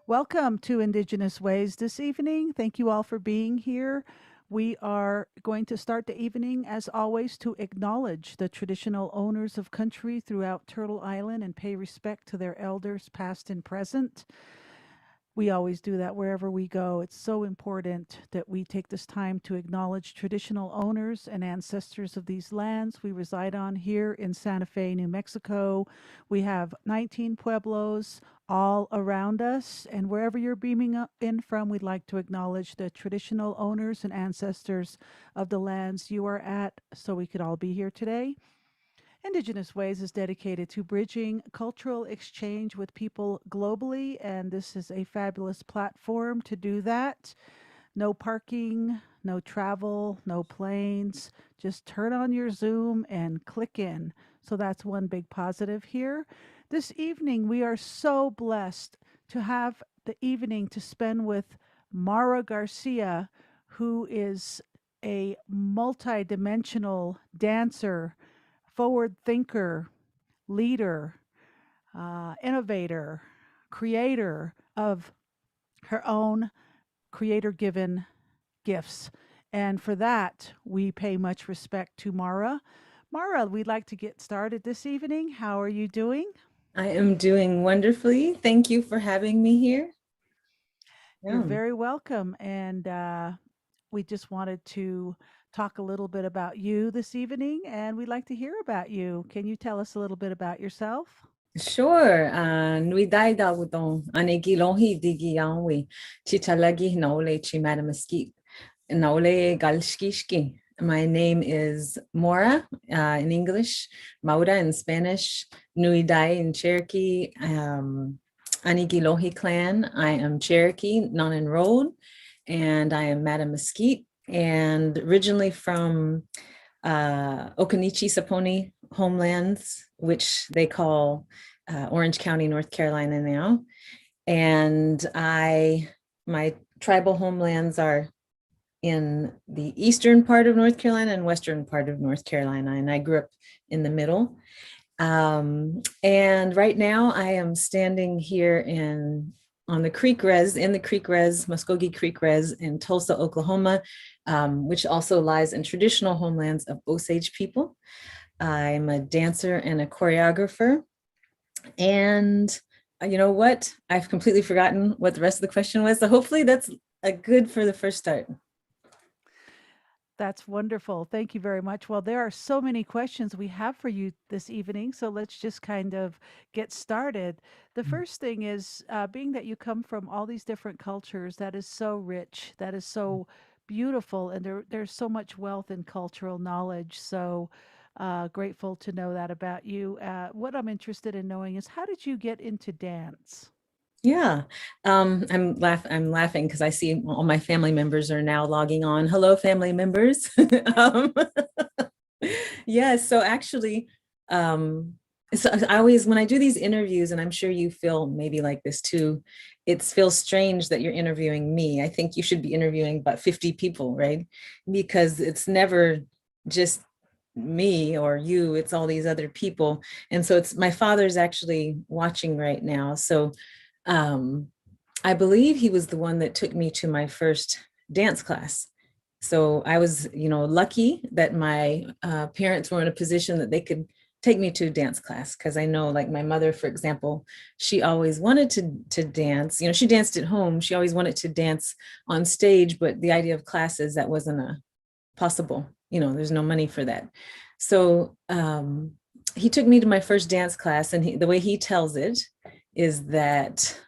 Welcome to Indigenous Ways this evening. Thank you all for being here. We are going to start the evening, as always, to acknowledge the traditional owners of country throughout Turtle Island and pay respect to their elders, past and present. We always do that wherever we go. It's so important that we take this time to acknowledge traditional owners and ancestors of these lands we reside on here in Santa Fe, New Mexico. We have 19 pueblos all around us, and wherever you're beaming in from, we'd like to acknowledge the traditional owners and ancestors of the lands you are at so we could all be here today. Indigenous Ways is dedicated to bridging cultural exchange with people globally, and this is a fabulous platform to do that. No parking, no travel, no planes. Just turn on your Zoom and click in. So that's one big positive here. This evening, we are so blessed to have the evening to spend with Mara Garcia, who is a multidimensional dancer, forward thinker, leader, innovator, creator of her own creator given gifts. And for that, we pay much respect to Mara. Mara, we'd like to get started this evening. How are you doing? I am doing wonderfully. Thank you for having me here. You're Yeah, very welcome. And we just wanted to talk a little bit about you this evening, and we'd like to hear about you. Can you tell us a little bit about yourself? sure. Nui dai da wudong anegi longi digi yawi chitalagi naole chi madamaski naole galshkishki. My name is Mora in English, Maura in Spanish, Nui Dai in Cherokee, Anigi Lohi clan. I am Cherokee, non-enrolled, and I am Madam Mesquite, and originally from Okanichi Saponi homelands, which they call Orange County, North Carolina now. And my tribal homelands are in the eastern part of North Carolina and western part of North Carolina. And I grew up in the middle. And right now I am standing here on the Creek Res, in the Creek Res, Muskogee Creek Res in Tulsa, Oklahoma, which also lies in traditional homelands of Osage people. I'm a dancer and a choreographer. And you know what? I've completely forgotten what the rest of the question was. So hopefully that's a good for the first start. That's wonderful. Thank you very much. Well, there are so many questions we have for you this evening, so let's just kind of get started. The first thing is being that you come from all these different cultures, that is so rich, that is so beautiful, and there's so much wealth in cultural knowledge. So grateful to know that about you. What I'm interested in knowing is how did you get into dance? Yeah, I'm laughing because I see all my family members are now logging on. Hello, family members. um, yeah, so actually, um, so I always when I do these interviews, and I'm sure you feel maybe like this too, it feels strange that you're interviewing me. I think you should be interviewing about 50 people, right? Because it's never just me or you, it's all these other people. And so it's my father's actually watching right now. So um, I believe he was the one that took me to my first dance class. So I was, lucky that my parents were in a position that they could take me to dance class because I know, like my mother, for example, she always wanted to dance. She danced at home. She always wanted to dance on stage, but the idea of classes that wasn't a possible. There's no money for that. So he took me to my first dance class, and the way he tells it is that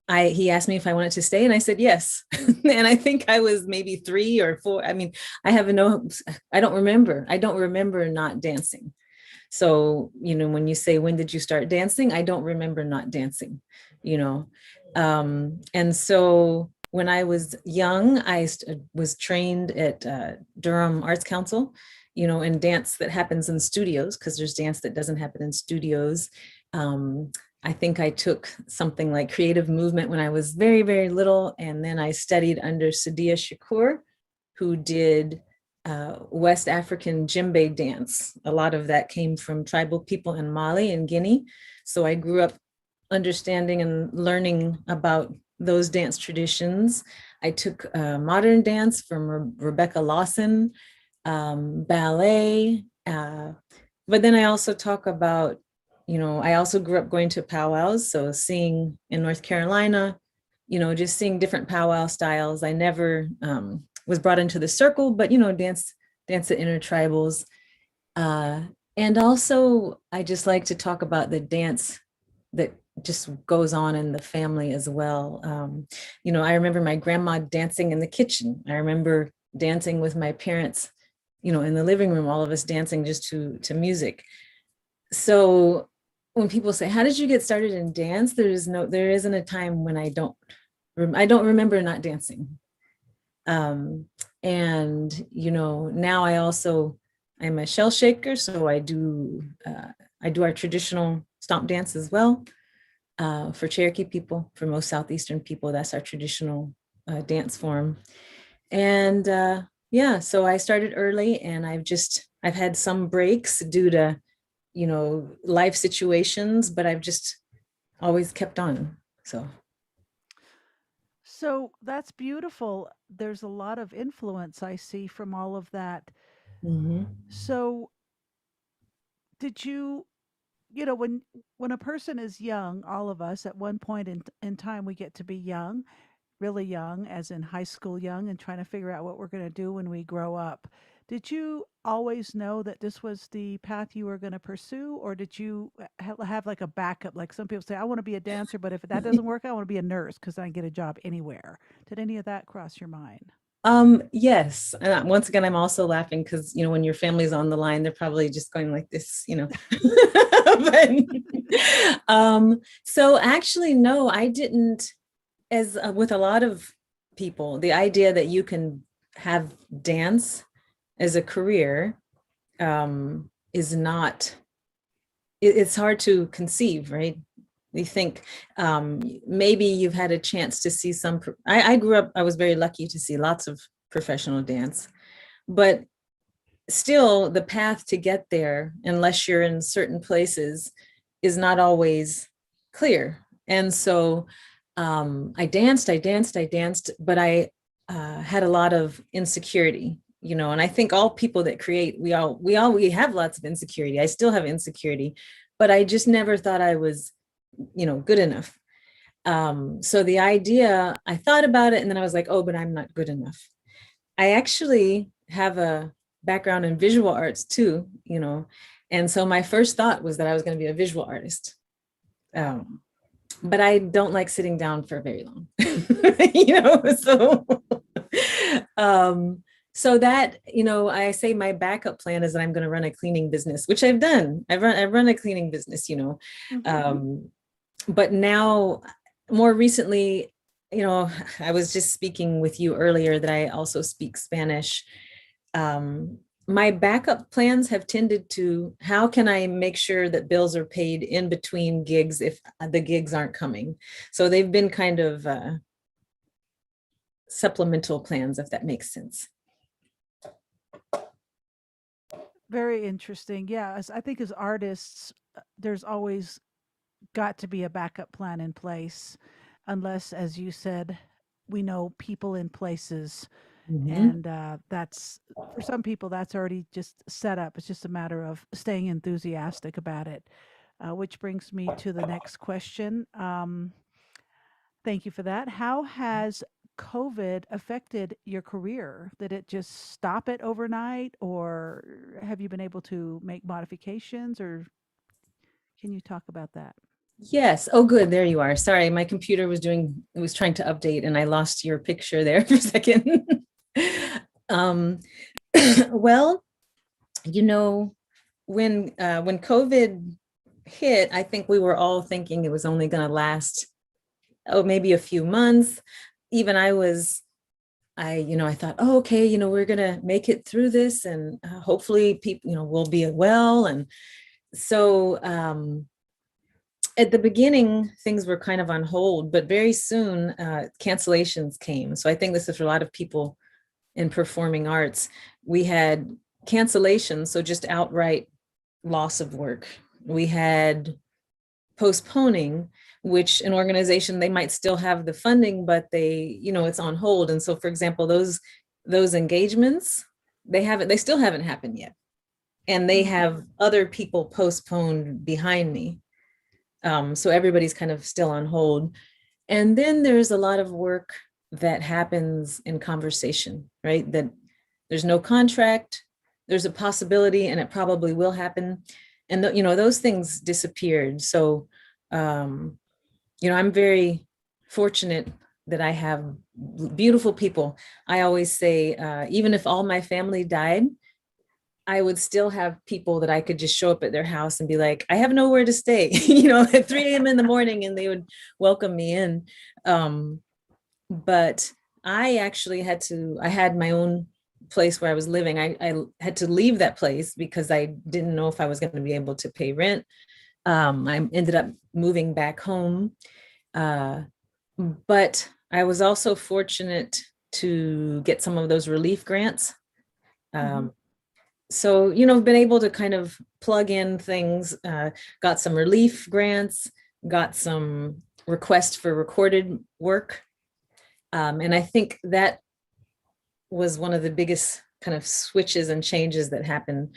he asked me if I wanted to stay, and I said yes. And I think I was maybe 3 or 4. I mean, I don't remember. I don't remember not dancing. So, when you say, when did you start dancing? I don't remember not dancing, you know. And so when I was young, was trained at Durham Arts Council, in dance that happens in studios, because there's dance that doesn't happen in studios. Um, I think I took something like creative movement when I was very, very little. And then I studied under Sadia Shakur, who did West African djembe dance. A lot of that came from tribal people in Mali and Guinea. So I grew up understanding and learning about those dance traditions, I took modern dance from Rebecca Lawson, ballet, but then I also talk about, I also grew up going to powwows, so seeing in North Carolina, just seeing different powwow styles. I never was brought into the circle, but dance the intertribals. And also, I just like to talk about the dance that just goes on in the family as well. I remember my grandma dancing in the kitchen. I remember dancing with my parents, in the living room, all of us dancing just to music. So when people say, "How did you get started in dance?" There isn't a time when I don't remember not dancing. And now I'm a shell shaker, so I do our traditional stomp dance as well. For Cherokee people, for most Southeastern people, that's our traditional dance form. And yeah, so I started early, and I've had some breaks due to life situations, but I've just always kept on. So that's beautiful. There's a lot of influence I see from all of that. Mhm. So did you, when a person is young, all of us at one point in time we get to be young, really young, as in high school young, and trying to figure out what we're going to do when we grow up. Did you always know that this was the path you were going to pursue, or did you have like a backup? Like some people say, I want to be a dancer, but if that doesn't work, I want to be a nurse because I can get a job anywhere. Did any of that cross your mind? Yes. And once again, I'm also laughing because, when your family's on the line, they're probably just going like this. But, so actually, no, I didn't, as with a lot of people, the idea that you can have dance as a career is not, it's hard to conceive, right? You think maybe you've had a chance to see some. I grew up, I was very lucky to see lots of professional dance, but still the path to get there, unless you're in certain places, is not always clear. And so I danced, but I had a lot of insecurity, and I think all people that create, we have lots of insecurity. I still have insecurity, but I just never thought I was good enough. So the idea, I thought about it, and then I was like, oh, but I'm not good enough. I actually have a background in visual arts too, and so my first thought was that I was going to be a visual artist. Wow. But I don't like sitting down for very long, you know, so um so that, I say my backup plan is that I'm going to run a cleaning business, which I've done. I run a cleaning business, Hmm. um but now, more recently, I was just speaking with you earlier that I also speak Spanish. My backup plans have tended to, how can I make sure that bills are paid in between gigs if the gigs aren't coming? So they've been kind of supplemental plans, if that makes sense. Very interesting. Yeah, I think as artists, there's always got to be a backup plan in place, unless, as you said, we know people in places, Mhm. and that's for some people that's already just set up. It's just a matter of staying enthusiastic about it. Which brings me to the next question. Thank you for that. How has COVID affected your career? Did it just stop it overnight, or have you been able to make modifications, or can you talk about that? Yes. Oh, good. There you are. Sorry, my computer was trying to update and I lost your picture there for a second. um, well, you know, when COVID hit, I think we were all thinking it was only going to last, oh, maybe a few months. Even I thought, oh, okay, we're going to make it through this, and hopefully people, will be well. And so at the beginning, things were kind of on hold, but very soon cancellations came. So I think this is for a lot of people in performing arts. We had cancellations, so just outright loss of work. We had postponing, which an organization, they might still have the funding, but they, it's on hold. And so, for example, those engagements, they still haven't happened yet. And they Mm. have other people postponed behind me. So everybody's kind of still on hold. And then there's a lot of work that happens in conversation, right? That there's no contract, there's a possibility, and it probably will happen. And those things disappeared. So, I'm very fortunate that I have beautiful people. I always say, even if all my family died, I would still have people that I could just show up at their house and be like, I have nowhere to stay, at 3 a.m. in the morning, and they would welcome me in. But I actually I had my own place where I was living. I had to leave that place because I didn't know if I was going to be able to pay rent. I ended up moving back home. But I was also fortunate to get some of those relief grants. Mm-hmm. So, I've been able to kind of plug in things, got some relief grants, got some requests for recorded work. And I think that was one of the biggest kind of switches and changes that happened.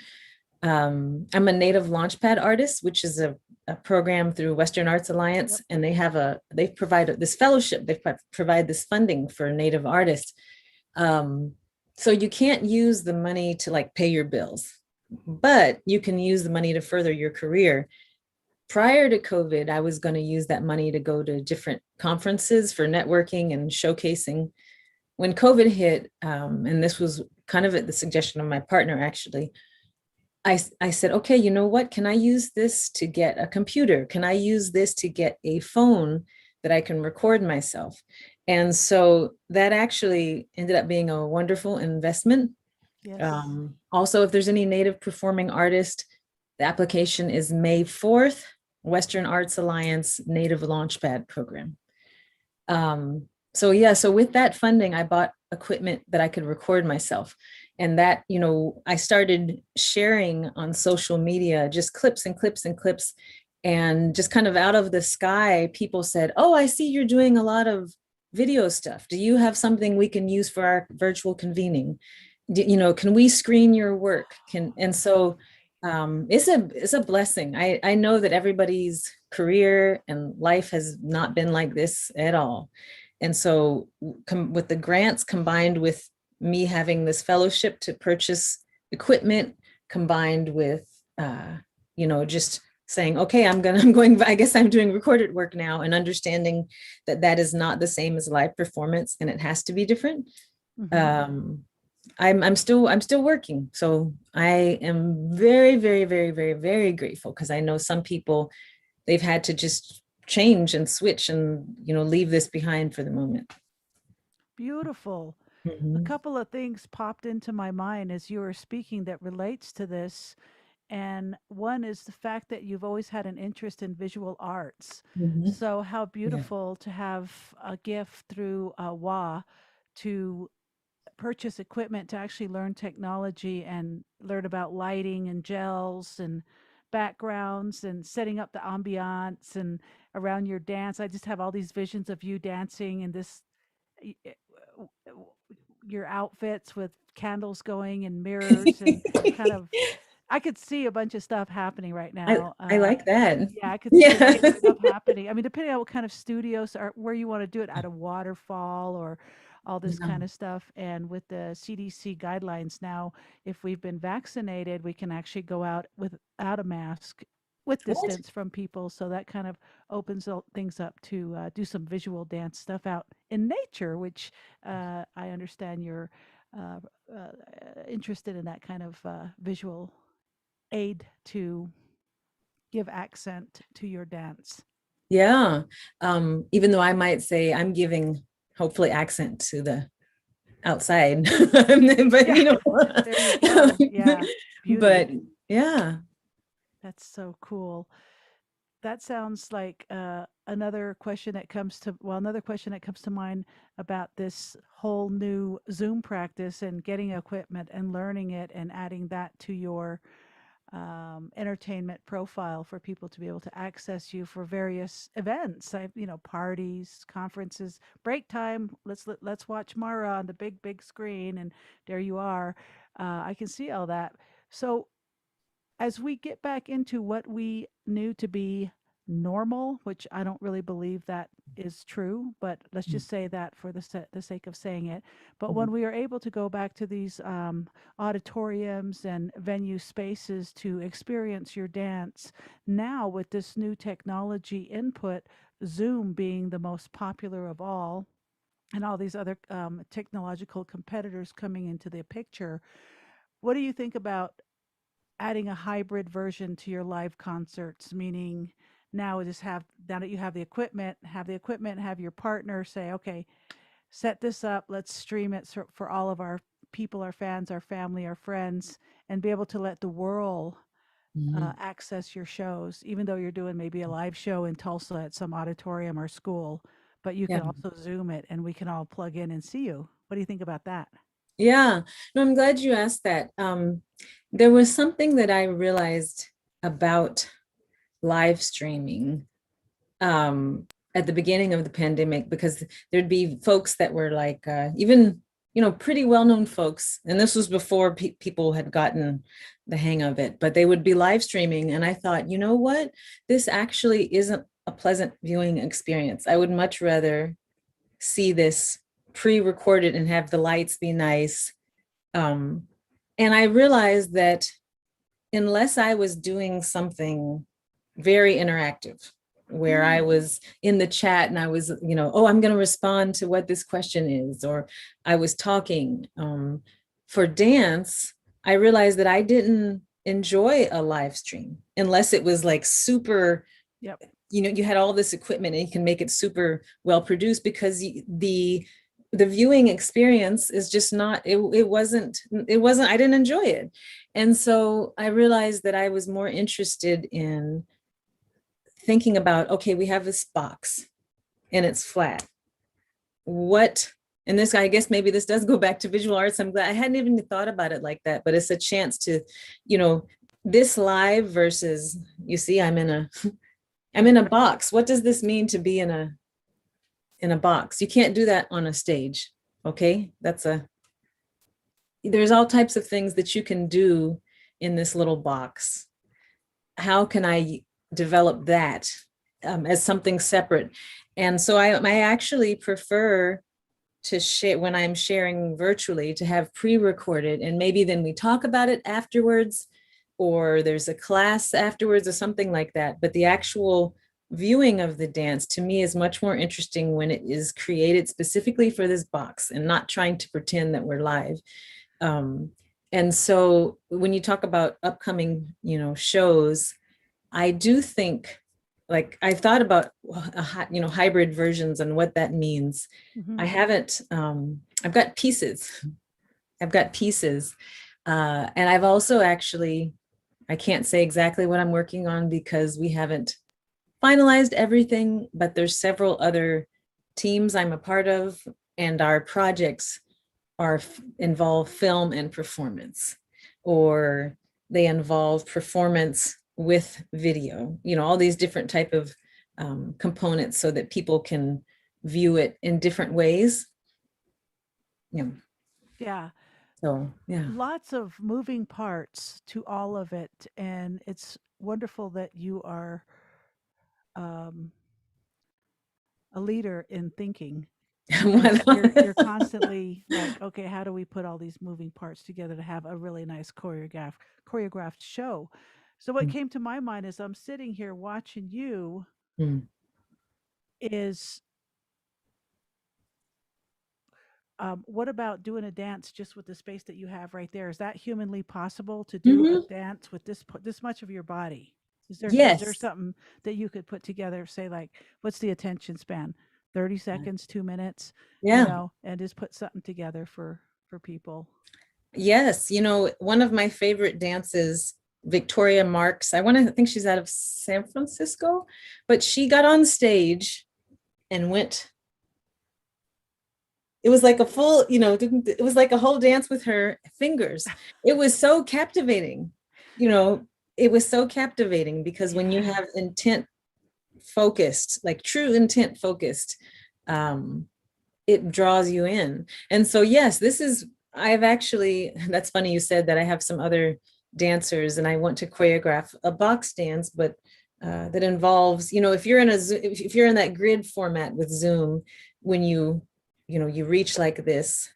I'm a native launchpad artist, which is a program through Western Arts Alliance, Yep. and they provide this fellowship, they provide this funding for native artists. So you can't use the money to like pay your bills, but you can use the money to further your career. Prior to COVID, I was going to use that money to go to different conferences for networking and showcasing. When COVID hit, and this was kind of at the suggestion of my partner, actually, I said, okay, you know what? Can I use this to get a computer? Can I use this to get a phone that I can record myself? And so that actually ended up being a wonderful investment. Yes. Also, if there's any Native performing artist, the application is May 4th, Western Arts Alliance Native Launchpad Program. So with that funding, I bought equipment that I could record myself. And that, I started sharing on social media, just clips and clips and clips. And just kind of out of the sky, people said, oh, I see you're doing a lot of video stuff. Do you have something we can use for our virtual convening? Can we screen your work? It's a blessing. I know that everybody's career and life has not been like this at all. And so with the grants combined with me having this fellowship to purchase equipment, combined with, just saying, okay, I guess I'm doing recorded work now, and understanding that is not the same as live performance and it has to be different. Mm-hmm. I'm still working. So I am very, very, very, very, very grateful, because I know some people, they've had to just change and switch and, leave this behind for the moment. Beautiful. A Mm-hmm. couple of things popped into my mind as you were speaking that relates to this. And one is the fact that you've always had an interest in visual arts. Mm-hmm. So, how Yeah. beautiful to have a gift through WA to purchase equipment to actually learn technology and learn about lighting and gels and backgrounds and setting up the ambiance and around your dance. I just have all these visions of you dancing in this y- eh, w- w- your outfits with candles going and mirrors and kind of I could see a bunch of stuff happening right I, now. I like that. Yeah, I could see a Yeah. bunch of stuff happening. I mean, depending on what kind of studios or where you want to do it, at a waterfall or all this Yeah. kind of stuff. And with the CDC guidelines now, if we've been vaccinated, we can actually go out without a mask with What? distance from people. So that kind of opens things up to do some visual dance stuff out in nature, which I understand you're uh, uh, interested in that kind of visual aid to give accent to your dance. Yeah. Even though I might say I'm giving, hopefully, accent to the outside, but Yeah, there you go. Yeah, beauty. but yeah. That's so cool. That sounds like another question that comes to, well, another question that comes to mind about this whole new Zoom practice and getting equipment and learning it and adding that to your entertainment profile for people to be able to access you for various events. Parties, conferences, break time. Let's watch Mara on the big screen, and there you are. I can see all that. So as we get back into what we knew to be normal, which I don't really believe that is true, but let's just say that for the sake of saying it. But when Mhm. we are able to go back to these auditoriums and venue spaces to experience your dance, now with this new technology input, Zoom being the most popular of all, and all these other technological competitors coming into the picture, what do you think about adding a hybrid version to your live concerts? Meaning, now that you have the equipment, have your partner say, okay, set this up, let's stream it for all of our people, our fans, our family, our friends, and be able to let the world Mhm. access your shows, even though you're doing maybe a live show in Tulsa at some auditorium or school, but you Yeah. can also Zoom it and we can all plug in and see you. What do you think about that? Yeah. No, I'm glad you asked that. There was something that I realized about live streaming at the beginning of the pandemic, because there'd be folks that were like, even, pretty well-known folks. And this was before people had gotten the hang of it, but they would be live streaming. And I thought, you know what? This actually isn't a pleasant viewing experience. I would much rather see this pre-recorded and have the lights be nice. Um, and I realized that unless I was doing something very interactive, where I Mm. was in the chat and I was, oh, I'm going to respond to what this question is, or I was talking. For dance, I realized that I didn't enjoy a live stream unless it was like super, Yep. you had all this equipment and you can make it super well produced, because the viewing experience is just not, it wasn't, I didn't enjoy it. And so I realized that I was more interested in thinking about, okay, we have this box and it's flat. What, and this, I guess maybe this does go back to visual arts. I'm glad I hadn't even thought about it like that, but it's a chance to, you know, this live versus, you see, I'm in a box. What does this mean to be in a box? You can't do that on a stage. Okay. There's all types of things that you can do in this little box. How can I develop that as something separate? And so I actually prefer to share, when I'm sharing virtually, to have pre-recorded, and maybe then we talk about it afterwards, or there's a class afterwards or something like that. But the actual viewing of the dance to me is much more interesting when it is created specifically for this box and not trying to pretend that we're live. Um, and so when you talk about upcoming, shows, I do think, like, I've thought about hybrid versions and what that means. Hmm. I haven't, I've got pieces. I've got pieces. And I've also actually, I can't say exactly what I'm working on because we haven't finalized everything, but there's several other teams I'm a part of, and our projects involve film and performance, or they involve performance with video, all these different type of components so that people can view it in different ways. Yeah. Yeah. So, yeah. Lots of moving parts to all of it, and it's wonderful that you are um, a leader in thinking, because you're constantly like, okay, how do we put all these moving parts together to have a really nice choreographed show? So what came to my mind as I'm sitting here watching you is, what about doing a dance just with the space that you have right there? Is that humanly possible to do a Mhm. dance with this much of your body? Is there Yes. something that you could put together? Say like, what's the attention span? 30 seconds, 2 minutes, Yeah. and just put something together for people. Yes. One of my favorite dances, Victoria Marks, I think she's out of San Francisco, but she got on stage and went, it was like a full, it was like a whole dance with her fingers. It was so captivating, you know, it was so captivating because when you have intent focused, like true intent focused, it draws you in. And so, yes, I've actually, that's funny you said that I have some other dancers and I want to choreograph a box dance, but that involves, if you're if you're in that grid format with Zoom, when you reach like this,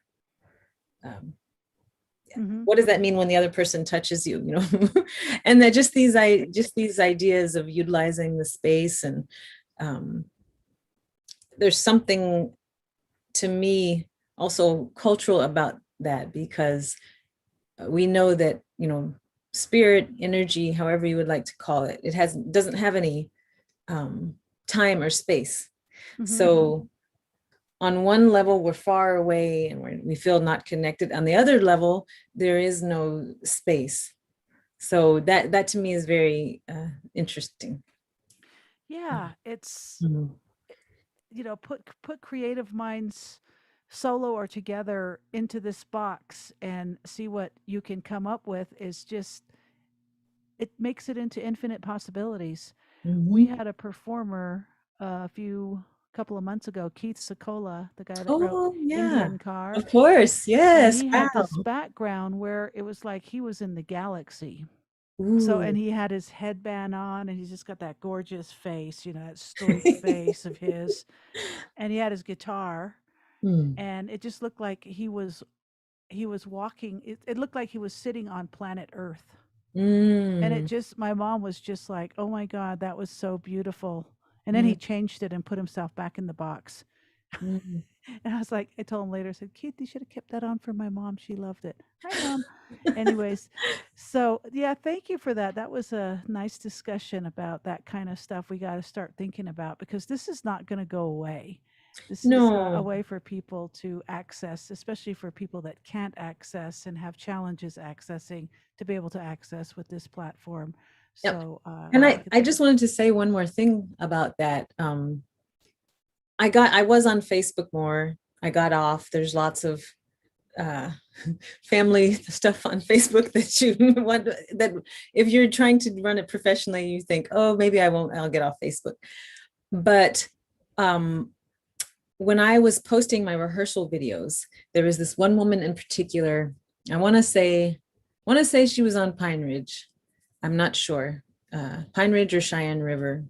what does that mean when the other person touches you, and that just these ideas of utilizing the space. And there's something to me also cultural about that, because we know that, spirit, energy, however you would like to call it, doesn't have any time or space. So on one level, we're far away and we feel not connected. On the other level, there is no space. So that to me is very interesting. Yeah, it's Mhm. put creative minds solo or together into this box and see what you can come up with is just it makes it into infinite possibilities. We Mhm. had a performer a few couple of months ago, Keith Secola, the guy that wrote Oh, yeah, Indian Car, of course. and Yes. he had Wow. this background where it was like he was in the galaxy. So, and Ooh. he had his headband on, and he's just got that gorgeous face, that stoic face of his, and he had his guitar, Mm. and it just looked like he was walking. It looked like he was sitting on planet Earth. And it Mm. just, my mom was just like, oh my God, that was so beautiful. And then he Mm. changed it and put himself back in the box. Mm. And I was like, I told him later, I said, Keith, you should have kept that on for my mom. She loved it. Hi, Mom. Anyways, so yeah, thank you for that. That was a nice discussion about that kind of stuff we got to start thinking about because this is not going to go away. This is a No. way for people to access, especially for people that can't access and have challenges accessing, to be able to access with this platform. Yep. So And I I, think it's I a just wanted to say one more thing about that. I was on Facebook more. I got off. There's lots of uh, family stuff on Facebook that you want, that if you're trying to run it professionally, you think, oh, maybe I'll get off Facebook. But um, when I was posting my rehearsal videos, there was this one woman in particular. I want to say she was on Pine Ridge. I'm not sure, Pine Ridge or Cheyenne River,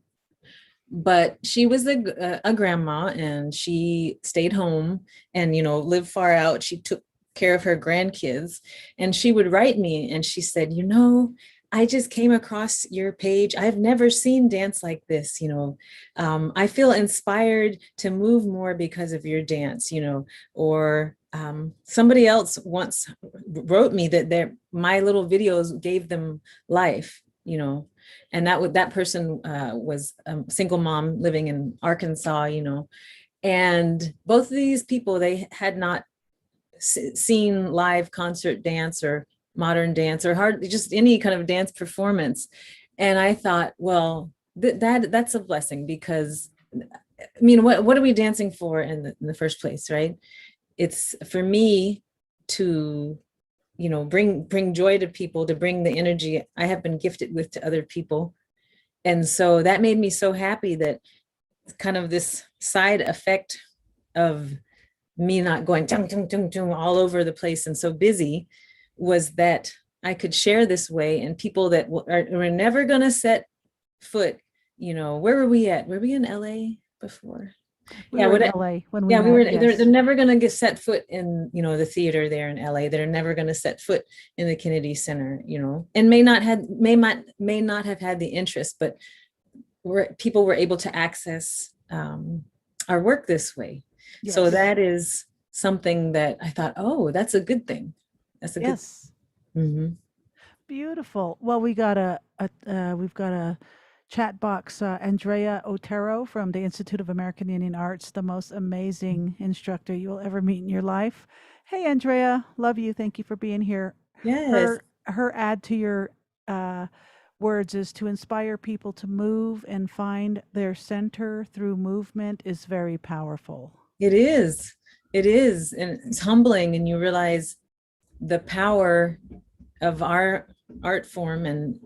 but she was a grandma and she stayed home and lived far out. She took care of her grandkids, and she would write me and she said, I just came across your page. I've never seen dance like this. I feel inspired to move more because of your dance. Or somebody else once wrote me that my little videos gave them life. And that person was a single mom living in Arkansas, and both of these people, they had not seen live concert dance or modern dance or hardly just any kind of dance performance. And I thought, well, that's a blessing, because what are we dancing for in the first place, right? It's for me to bring joy to people, to bring the energy I have been gifted with to other people. And so that made me so happy that kind of this side effect of me not going tung, tung, tung, tung, all over the place and so busy was that I could share this way, and people that are never going to set foot, where were we at? Were we in LA before? we Yeah, were in what? LA when we Yeah, met. they're Yes. never going to get set foot in, the theater there in LA. They're never going to set foot in the Kennedy Center, and may not have had the interest, but people were able to access our work this way. So Yes. that is something that I thought, oh, that's a good thing. That's a good Yes. thing. Mhm. Beautiful. Well, we've got a chat box. Andrea Otero from the Institute of American Indian Arts, the most amazing instructor you will ever meet in your life. Hey, Andrea, love you. Thank you for being here. Yes, Her add to your uh, words is to inspire people to move and find their center through movement is very powerful. it is. It is. And it's humbling, and you realize the power of our art form, and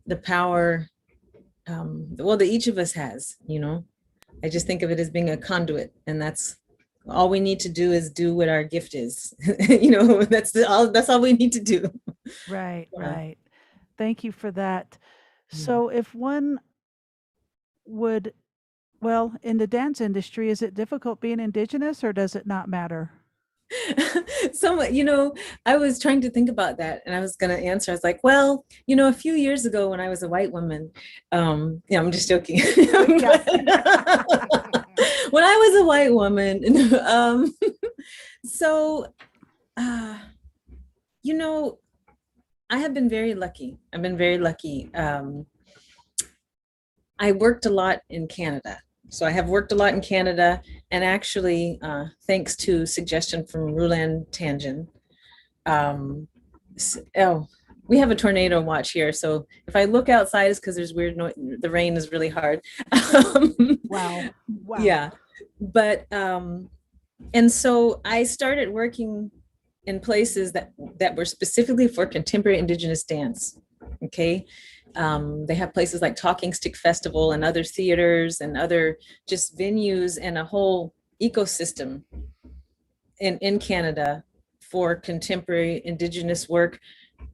the power, well, that each of us has, I just think of it as being a conduit, and that's all we need to do is do what our gift is. That's all we need to do. Right, Yeah. right. Thank you for that. Yeah. So, if one would, well, in the dance industry, is it difficult being indigenous or does it not matter? So, I was trying to think about that and I was going to answer. I was like, well, a few years ago when I was a white woman, yeah, I'm just joking. Yeah. When I was a white woman, so, uh, you know, I have been very lucky. I've been very lucky. I worked a lot in Canada. So I have worked a lot in Canada, and actually, thanks to suggestion from Ruland Tangent, um, oh, we have a tornado watch here. So if I look outside, it's because there's weird noise. The rain is really hard. Wow. Wow. Yeah, but and so I started working in places that were specifically for contemporary Indigenous dance. Okay. They have places like Talking Stick Festival and other theaters and other just venues and a whole ecosystem in Canada for contemporary Indigenous work.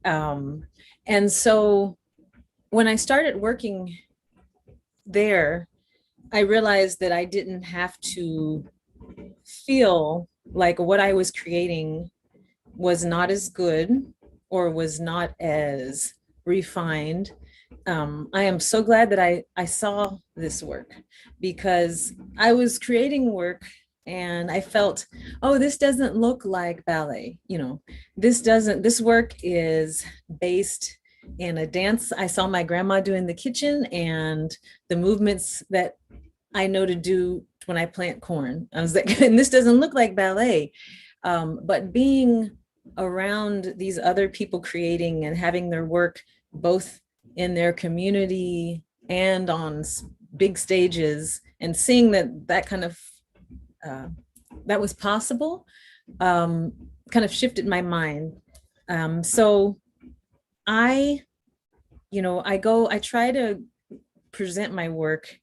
And so when I started working there, I realized that I didn't have to feel like what I was creating was not as good or was not as refined. I am so glad that I saw this work, because I was creating work and I felt, oh, this doesn't look like ballet. This work is based in a dance I saw my grandma do in the kitchen and the movements that I know to do when I plant corn. I was like, and this doesn't look like ballet. But being around these other people creating and having their work both in their community and on big stages, and seeing that kind of that was possible, kind of shifted my mind. So I I try to present my work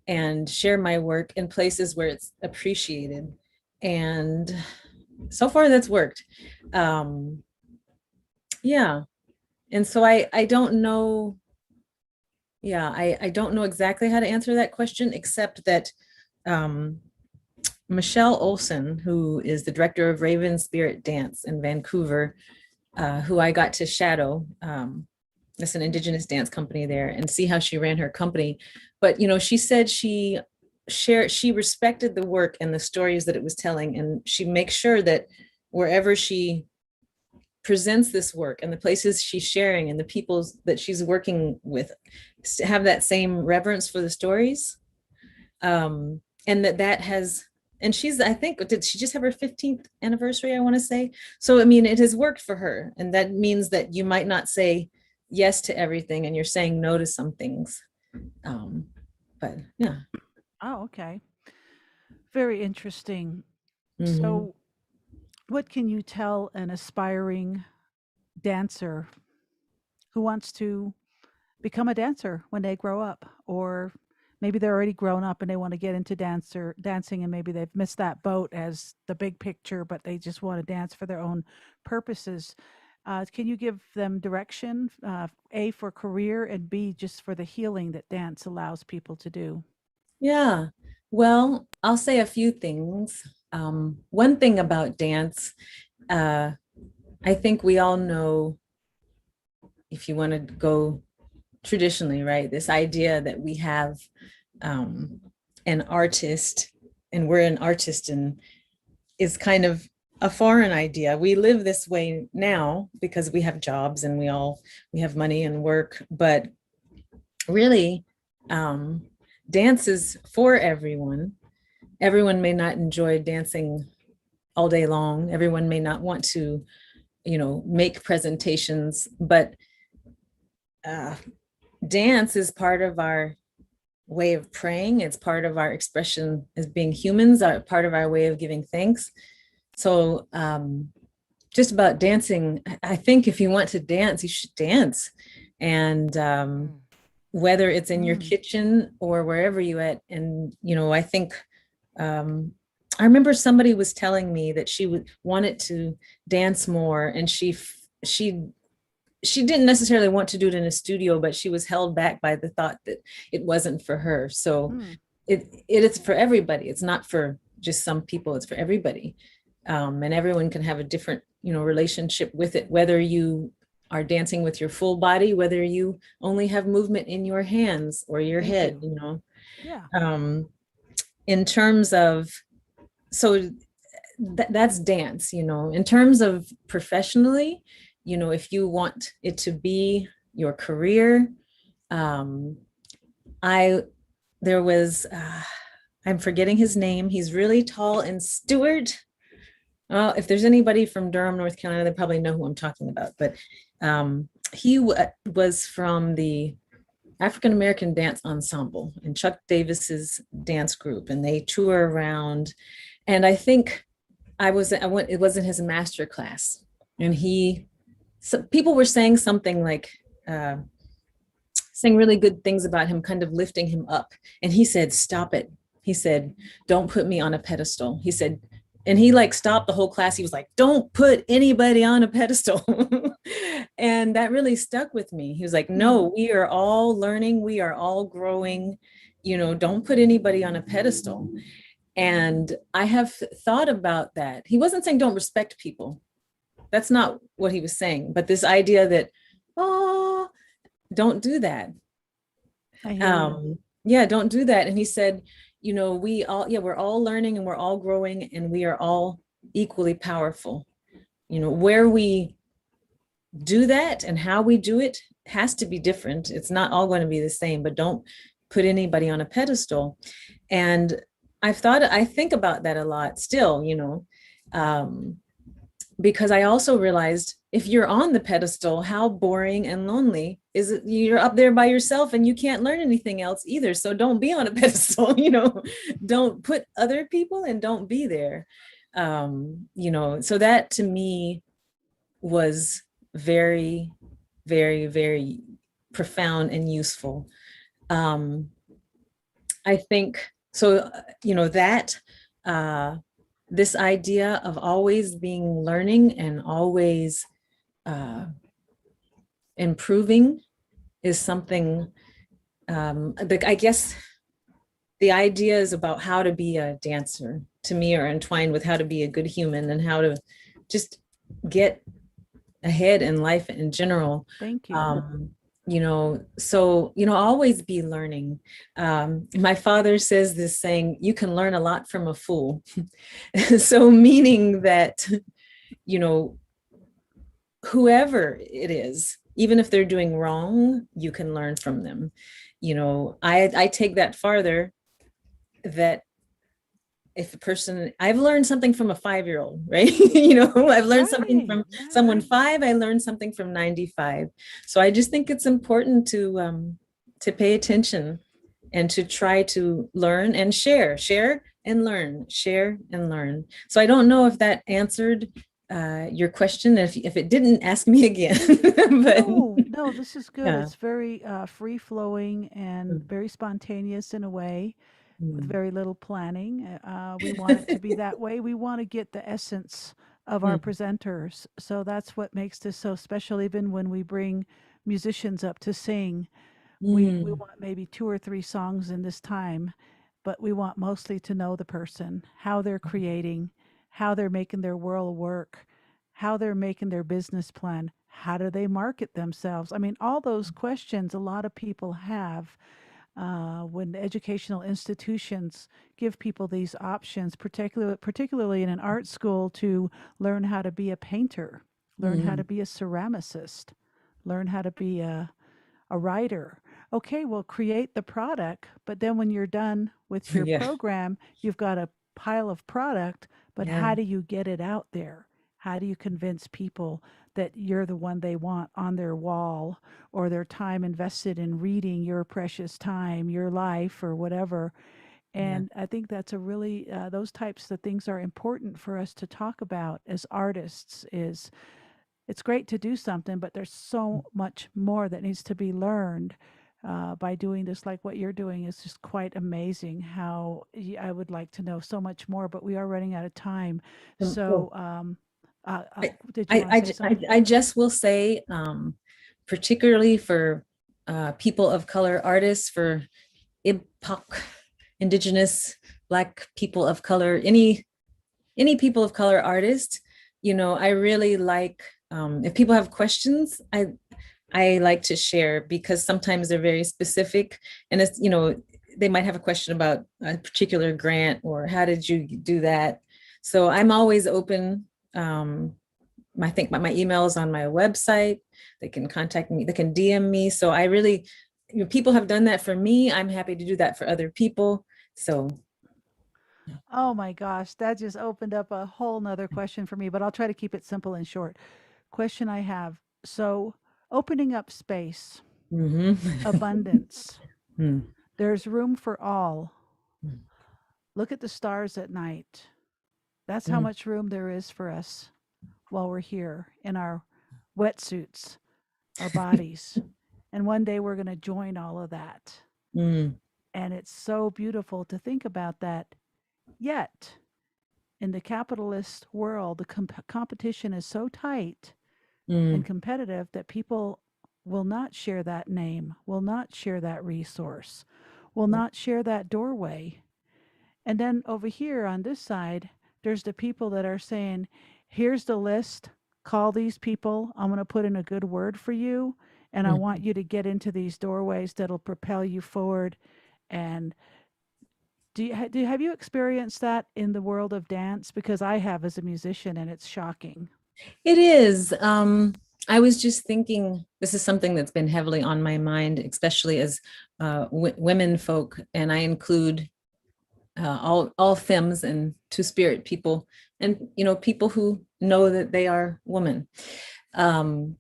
and share my work in places where it's appreciated, and so far that's worked. um yeah, and so I don't know, yeah, I don't know exactly how to answer that question, except that um Michelle Olson, who is the director of Raven Spirit Dance in Vancouver, who I got to shadow, it's an Indigenous dance company there, and see how she ran her company. But she said she respected the work and the stories that it was telling, and she makes sure that wherever she presents this work and the places she's sharing and the people that she's working with have that same reverence for the stories. And that has, and I think, did she just have her 15th anniversary, I want to say? So, I mean, it has worked for her. And that means that you might not say yes to everything and you're saying no to some things. But yeah. Oh, okay. Very interesting. Mhm. So, what can you tell an aspiring dancer who wants to become a dancer when they grow up? Or maybe they're already grown up and they want to get into dancing, and maybe they've missed that boat as the big picture, but they just want to dance for their own purposes. Can you give them direction, A, for career, and B, just for the healing that dance allows people to do? Yeah. Well, I'll say a few things. One thing about dance, uh, I think we all know, if you want to go traditionally, right? This idea that we have um, an artist, and we're an artist, and is kind of a foreign idea. We live this way now because we have jobs and we have money and work, but really, um, dance is for everyone. Everyone may not enjoy dancing all day long. Everyone may not want to, make presentations, but uh, dance is part of our way of praying. It's part of our expression as being humans, part of our way of giving thanks. So, just about dancing, I think if you want to dance, you should dance. And Mm. whether it's in your Mm. kitchen or wherever you at. And, I think, I remember somebody was telling me that she wanted to dance more, and she didn't necessarily want to do it in a studio, but she was held back by the thought that it wasn't for her. So Mm. it is for everybody. It's not for just some people, it's for everybody. And everyone can have a different, relationship with it, whether you are dancing with your full body, whether you only have movement in your hands or your Thank head, you. Yeah. in terms of, so that's dance, in terms of professionally, if you want it to be your career. I there was I'm forgetting his name. He's really tall and Stewart. Well, if there's anybody from Durham, North Carolina, they probably know who I'm talking about. But he was from the African American Dance Ensemble and Chuck Davis's dance group, and they tour around. And I think I went. It was in his master class, and so people were saying something like. Saying really good things about him, kind of lifting him up. And he said, "Stop it." He said, "Don't put me on a pedestal." He said, and he like stopped the whole class. He was like, "Don't put anybody on a pedestal." And that really stuck with me. He was like, "No, we are all learning. We are all growing. Don't put anybody on a pedestal." And I have thought about that. He wasn't saying don't respect people. That's not what he was saying. But this idea that, oh, don't do that. I hear you. Yeah, don't do that. And he said, we're all learning and we're all growing and we are all equally powerful. Where we do that and how we do it has to be different. It's not all going to be the same, but don't put anybody on a pedestal. And I think about that a lot still, because I also realized if you're on the pedestal, how boring and lonely is it? You're up there by yourself and you can't learn anything else either. So don't be on a pedestal, don't put other people and don't be there. So that to me was very, very, very profound and useful. I think so, that this idea of always being learning and always improving is something, I guess the ideas about how to be a dancer to me are entwined with how to be a good human and how to just get ahead in life in general. Thank you. So always be learning. My father says this saying, you can learn a lot from a fool. So meaning that, whoever it is, even if they're doing wrong, you can learn from them. I take that farther, that if a person, I've learned something from a 5-year-old, right? I've learned something Right. from someone Right. 5, I learned something from 95. So I just think it's important to pay attention and to try to learn and share and learn, share and learn. So I don't know if that answered your question. If it didn't, ask me again. But No, no, this is good. yeah. It's very free flowing and very spontaneous in a way, with Mm. very little planning. We want it to be that way. We want to get the essence of our Mm. presenters. So that's what makes this so special. Even when we bring musicians up to sing, we Mm. want maybe 2 or 3 songs in this time, but we want mostly to know the person, how they're creating, how they're making their world work, how they're making their business plan, how do they market themselves. I mean, all those questions a lot of people have when educational institutions give people these options, particularly in an art school, to learn how to be a painter, learn how to Mm. be a ceramicist, learn how to be a writer. Okay, well, create the product, but then when you're done with your Yeah. program, you've got a pile of product, but Yeah. how do you get it out there? How do you convince people that you're the one they want on their wall, or their time invested in reading your precious time, your life, or whatever? Yeah. And I think that's a really, those types of things are important for us to talk about as artists, is it's great to do something, but there's so much more that needs to be learned by doing this. Like what you're doing is just quite amazing. I would like to know so much more, but we are running out of time. Cool. So, I, did you want to say something? I just will say, particularly for people of color artists, for IBPOC, Indigenous, Black people of color, any people of color artist, I really like, if people have questions, I like to share, because sometimes they're very specific, and it's, they might have a question about a particular grant or how did you do that. So I'm always open. I think my email is on my website. They can contact me, they can DM me. So I really, people have done that for me. I'm happy to do that for other people. So Oh my gosh, that just opened up a whole nother question for me, but I'll try to keep it simple and short. Question I have. So, opening up space, mhm. abundance, Mm, there's room for all. mm, Look at the stars at night. That's how mm, much room there is for us while we're here in our wetsuits, our bodies. And one day we're going to join all of that. mm, And it's so beautiful to think about that. Yet, in the capitalist world, the competition is so tight and mm, competitive that people will not share that name, will not share that resource, will not share that doorway. And then over here on this side, there's the people that are saying, here's the list, call these people. I'm going to put in a good word for you. And I want mm. you to get into these doorways that'll propel you forward. And have you experienced that in the world of dance? Because I have as a musician, and it's shocking. It is. I was just thinking, this is something that's been heavily on my mind, especially as women folk, and I include all femmes and two spirit people, and people who know that they are women. Um,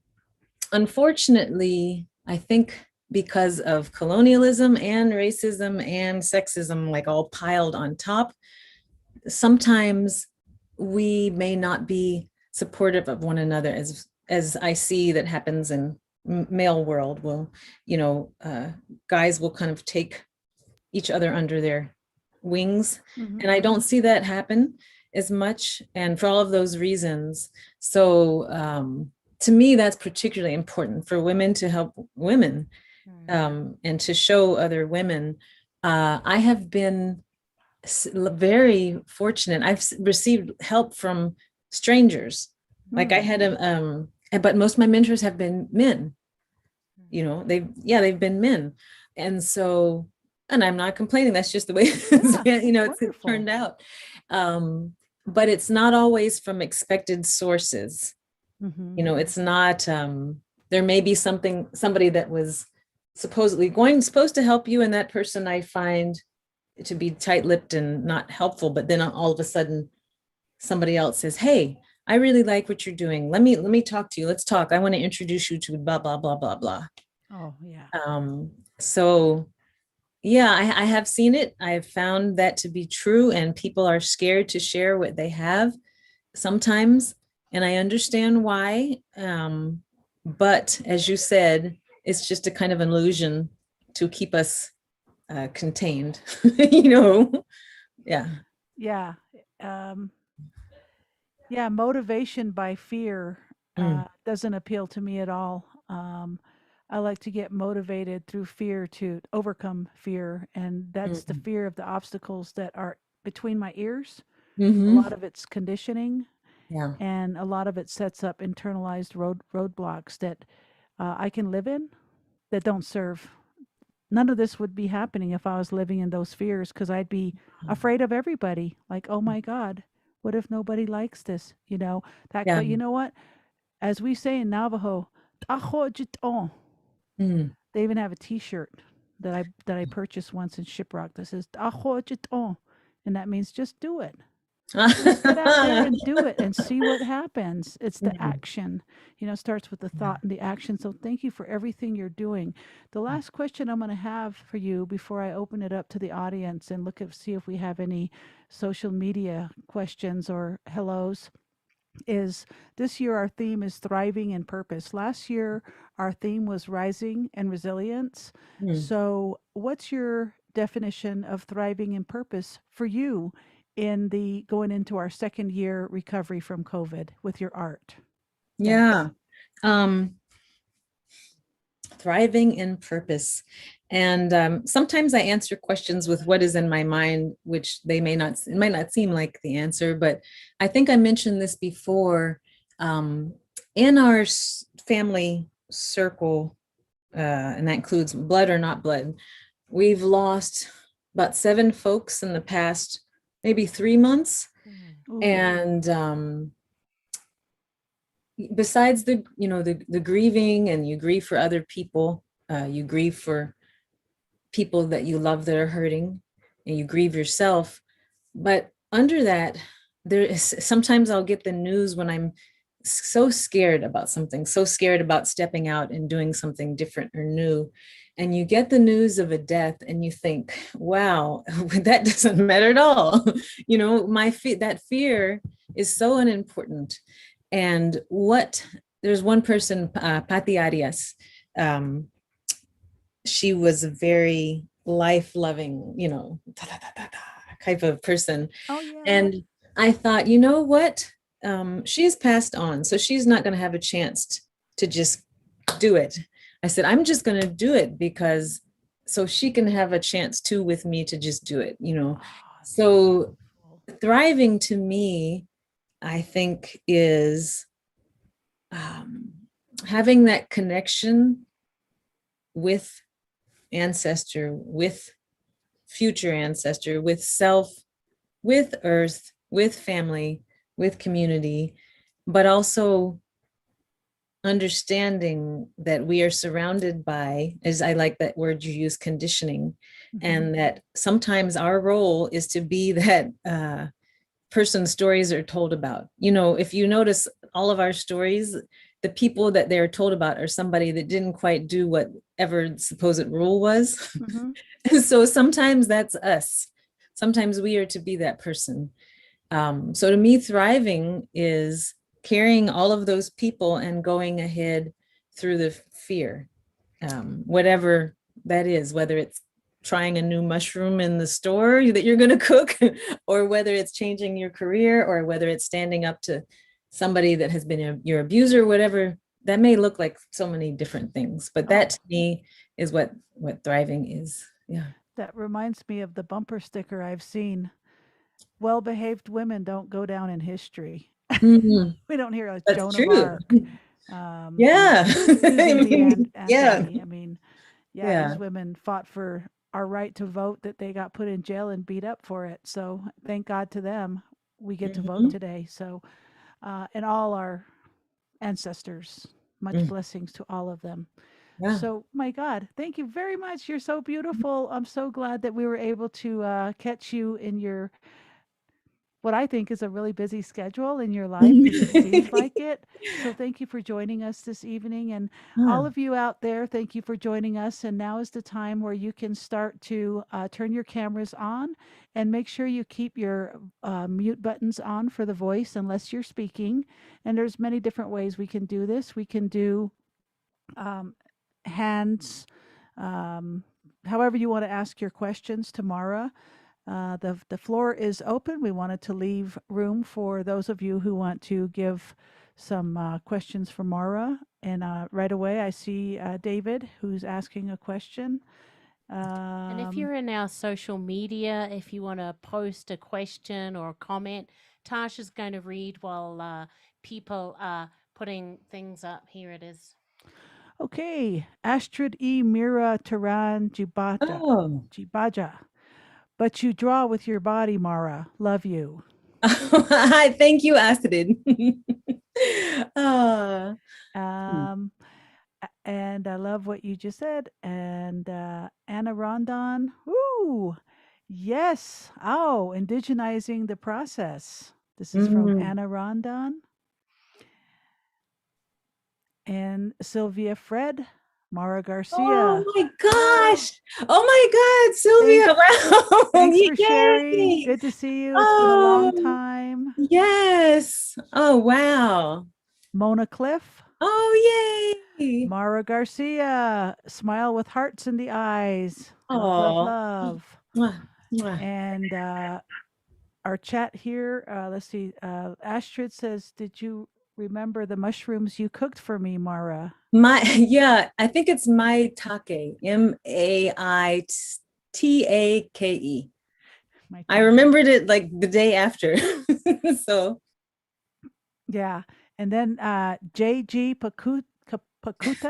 Unfortunately, I think because of colonialism and racism and sexism, like all piled on top, sometimes we may not be supportive of one another, as I see that happens in male world. Will, guys will kind of take each other under their wings, Hmm. and I don't see that happen as much, and for all of those reasons. So to me, that's particularly important for women, to help women, Mm. and to show other women. I have been very fortunate. I've received help from strangers. Like I Mm. had but most of my mentors have been men. They've been men, and so, and I'm not complaining. That's just the way Yeah, it's it's wonderful. turned out. Um, but it's not always from expected sources. Hmm. It's not. There may be somebody that was supposed to help you, and that person I find to be tight-lipped and not helpful, but then all of a sudden somebody else says, hey, I really like what you're doing, let me talk to you, let's talk, I want to introduce you to blah blah blah blah blah. Oh, yeah. So yeah, I have seen it, I've found that to be true, and people are scared to share what they have sometimes, and I understand why. But as you said, it's just a kind of an illusion to keep us contained. you know yeah. Yeah. Um, yeah, motivation by fear Mm, doesn't appeal to me at all. I like to get motivated through fear to overcome fear, and that's the mm, fear of the obstacles that are between my ears. A mm-hmm. lot of it's conditioning, Yeah. and a lot of it sets up internalized roadblocks that I can live in that don't serve. None of this would be happening if I was living in those fears, because I'd be afraid of everybody. Like, oh my God, what if nobody likes this? Yeah. But you know what? As we say in Navajo, "Taho jiton." Mm. They even have a T-shirt that I purchased once in Shiprock that says "Taho jiton," and that means just do it. Just get out there and do it and see what happens. It's the Mm, action. It starts with the yeah. thought and the action. So thank you for everything you're doing. The last question I'm going to have for you before I open it up to the audience and see if we have any social media questions or hellos. is this year our theme is thriving in purpose. Last year our theme was rising and resilience. Mm. So, what's your definition of thriving in purpose for you in the going into our second year recovery from COVID with your art? Thanks. Yeah. Um, Thriving in purpose. And sometimes I answer questions with what is in my mind, which they may not, it might not seem like the answer, but I think I mentioned this before. Um, in our family circle, and that includes blood or not blood, we've lost about 7 folks in the past maybe 3 months. Ooh. And besides the grieving, and you grieve for other people, you grieve for people that you love that are hurting, and you grieve yourself. But under that, there is sometimes I'll get the news when I'm so scared about something, so scared about stepping out and doing something different or new, and you get the news of a death and you think, wow, that doesn't matter at all. That fear is so unimportant. And there's one person, Pati Arias, um, she was a very life-loving, type of person. Oh, yeah. And I thought, you know what? She's passed on, so she's not going to have a chance to just do it. I said, I'm just going to do it because so she can have a chance too with me to just do it. Oh, So beautiful. thriving to me, I think, is having that connection with ancestor, with future ancestor, with self, with earth, with family, with community, but also understanding that we are surrounded by, as I like that word you use, conditioning, Hmm. and that sometimes our role is to be that person's stories are told about. If you notice all of our stories, the people that they're told about are somebody that didn't quite do whatever the supposed rule was. Hmm. So sometimes that's us. Sometimes we are to be that person. So to me, thriving is carrying all of those people and going ahead through the fear, whatever that is, whether it's trying a new mushroom in the store that you're going to cook, or whether it's changing your career, or whether it's standing up to somebody that has been your abuser, whatever that may look like. So many different things, but that Oh, to me is what thriving is. Yeah. that reminds me of the bumper sticker I've seen. Well behaved women don't go down in history. Mhm. We don't hear like That's Joan of true. Arc, Yeah. Susan I B. mean, yeah. Anthony. I mean, yeah, these Yeah. women fought for our right to vote that they got put in jail and beat up for it. So thank God to them, we get to vote Mhm. today. So, and all our ancestors, much Mm. blessings to all of them. Yeah. So, my God, thank you very much. You're so beautiful. I'm so glad that we were able to catch you in your what I think is a really busy schedule in your life because it seems like it. So, thank you for joining us this evening. And all Huh. of you out there, thank you for joining us. And now is the time where you can start to turn your cameras on and make sure you keep your mute buttons on for the voice unless you're speaking. And there's many different ways we can do this. We can do um, hands, um, however you want to ask your questions to Mara. The floor is open. We wanted to leave room for those of you who want to give some questions for Mara. And right away, I see David who's asking a question. And if Um, you're in our social media, if you want to post a question or a comment, Tasha's going to read while people are putting things up. Here it is. okay, Astrid E. Mira Taran Jibaja. Oh. Jibaja. But you draw with your body, Mara. Love you. Thank you, Astrid. Ah. Um, and I love what you just said. And Anna Rondon, ooh, yes. Oh, indigenizing the process. This is from Mm. Anna Rondon and Sylvia Fred, Mara Oh Garcia. my Oh, gosh. Oh my God, thank, Sylvia. Wow. thanks for sharing. Yay. Good to see you. It's been a long Oh, time. yes. Oh, wow. Mona Cliff, Oh, yay. Mara Garcia, smile with hearts in the eyes. Love, love, Oh, love. mwah, mwah. And our chat here, let's see. Astrid says, "Did you remember the mushrooms you cooked for me, Mara?" Yeah, I think it's maitake, Maitake. My I take. remembered it like the day after. So Yeah. And then JG Pakutas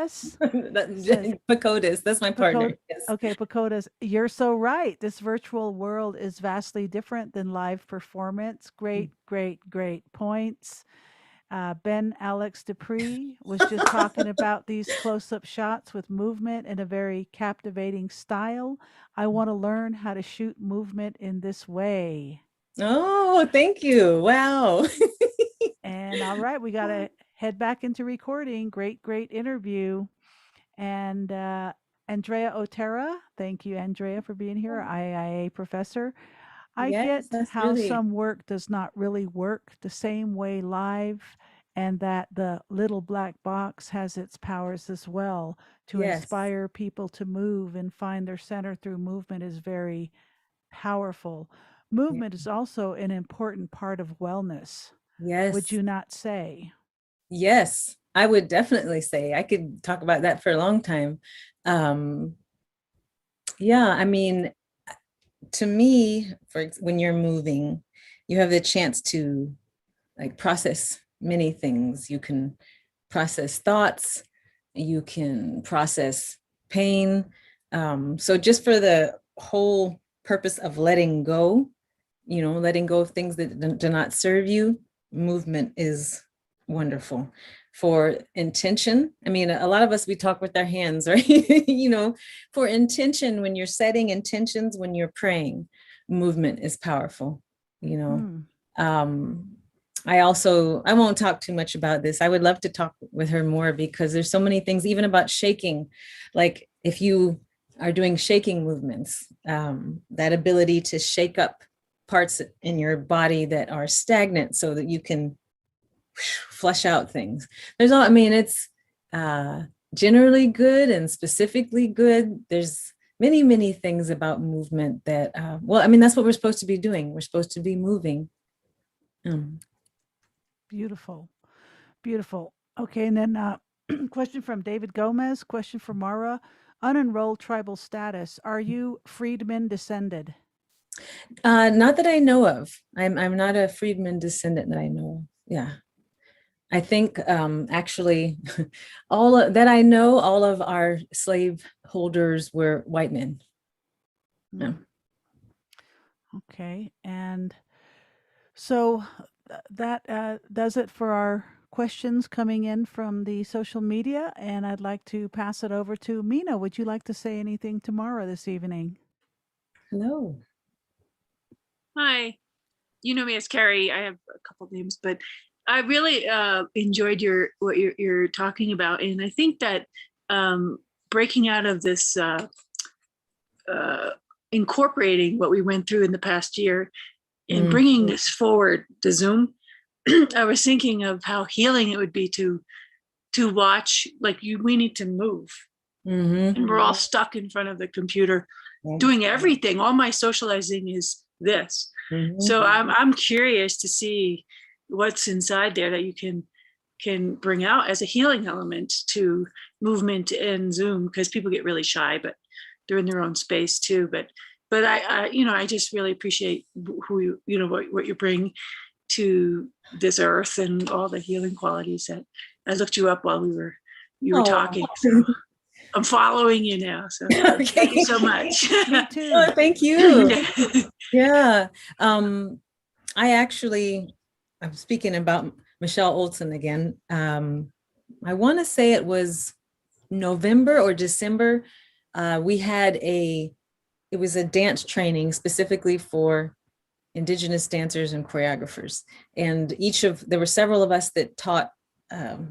says, Pakotis, that's my partner. Pakot Yes. okay, Pakotas, you're so right. This virtual world is vastly different than live performance. Great, great, great points. Ben Alex Dupree was just talking about these close up shots with movement in a very captivating style. I want to learn how to shoot movement in this way. Oh, thank you. Wow. And all right, we got to head back into recording. Great, great interview. And Andrea Otero, thank you, Andrea, for being here, IIA professor. I Yes, get that's how really, some work does not really work the same way live, and that the little black box has its powers as well. To yes, inspire people to move and find their center through movement is very powerful. yeah, Movement is also an important part of wellness. Would yes, you not say? yes. I would definitely say I could talk about that for a long time. Um, yeah, I mean, to me, when you're moving, you have the chance to like process many things. You can process thoughts, you can process pain. So just for the whole purpose of letting go, letting go of things that do not serve you, movement is wonderful. For intention, I mean, a lot of us, we talk with our hands, right? For intention, when you're setting intentions, when you're praying, movement is powerful, you know. Hmm. Um, I won't talk too much about this. I would love to talk with her more because there's so many things, even about shaking. Like if you are doing shaking movements, that ability to shake up parts in your body that are stagnant so that you can flush out things. I mean, it's generally good and specifically good. There's many, many things about movement that, well, I mean, that's what we're supposed to be doing. We're supposed to be moving. Beautiful. Beautiful. Okay, and then question from David Gomez, question for Mara. Unenrolled tribal status. Are you freedmen descended? Not that I know of. I'm not a freedman descendant that I know of. Yeah. I think actually that I know, all of our slave holders were white men. Yeah. Okay, and so that does it for our questions coming in from the social media. And I'd like to pass it over to Mina. Would you like to say anything to Mara this evening? Hello. Hi, you know me as Carrie. I have a couple names, but I really enjoyed what you're talking about, and I think that breaking out of this, incorporating what we went through in the past year, and bringing this forward, the Zoom. I was thinking of how healing it would be to watch. Like we need to move, and we're all stuck in front of the computer, doing everything. All my socializing is this. So I'm curious to see what's inside there that you can bring out as a healing element to movement in Zoom, because people get really shy, but they're in their own space too. But I just really appreciate who what you bring to this earth and all the healing qualities that I looked you up while you were talking. So I'm following you now. So Okay. thank you so much. Me too. Oh, thank you. Yeah. I'm speaking about Michelle Olson again. I want to say it was November or December. We had it was a dance training specifically for Indigenous dancers and choreographers. And there were several of us that taught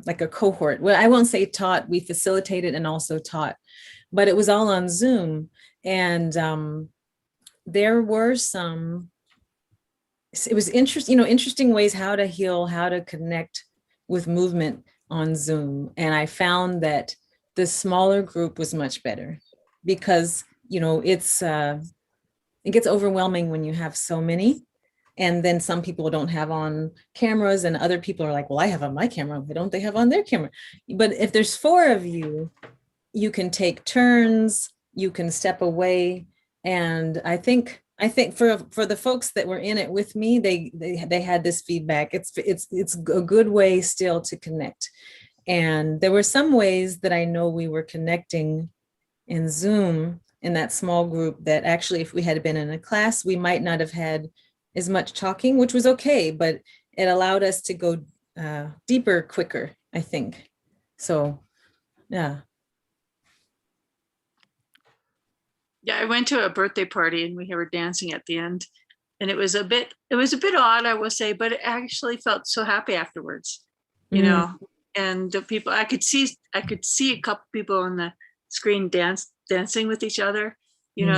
like a cohort. Well, I won't say taught, we facilitated and also taught, but it was all on Zoom. And there were some it was interesting, interesting ways how to heal, how to connect with movement on Zoom. And I found that the smaller group was much better because, it gets overwhelming when you have so many. And then some people don't have on cameras and other people are like, well, I have on my camera. Why don't they have on their camera? But if there's 4 of you, you can take turns, you can step away. And I think for the folks that were in it with me, they had this feedback. It's a good way still to connect. And there were some ways that I know we were connecting in Zoom in that small group that actually, if we had been in a class, we might not have had as much talking, which was okay, but it allowed us to go deeper quicker, I think. So, yeah. Yeah, I went to a birthday party and we were dancing at the end, and it was a bit odd, I will say, but it actually felt so happy afterwards, you know. And the people, I could see a couple people on the screen dancing with each other,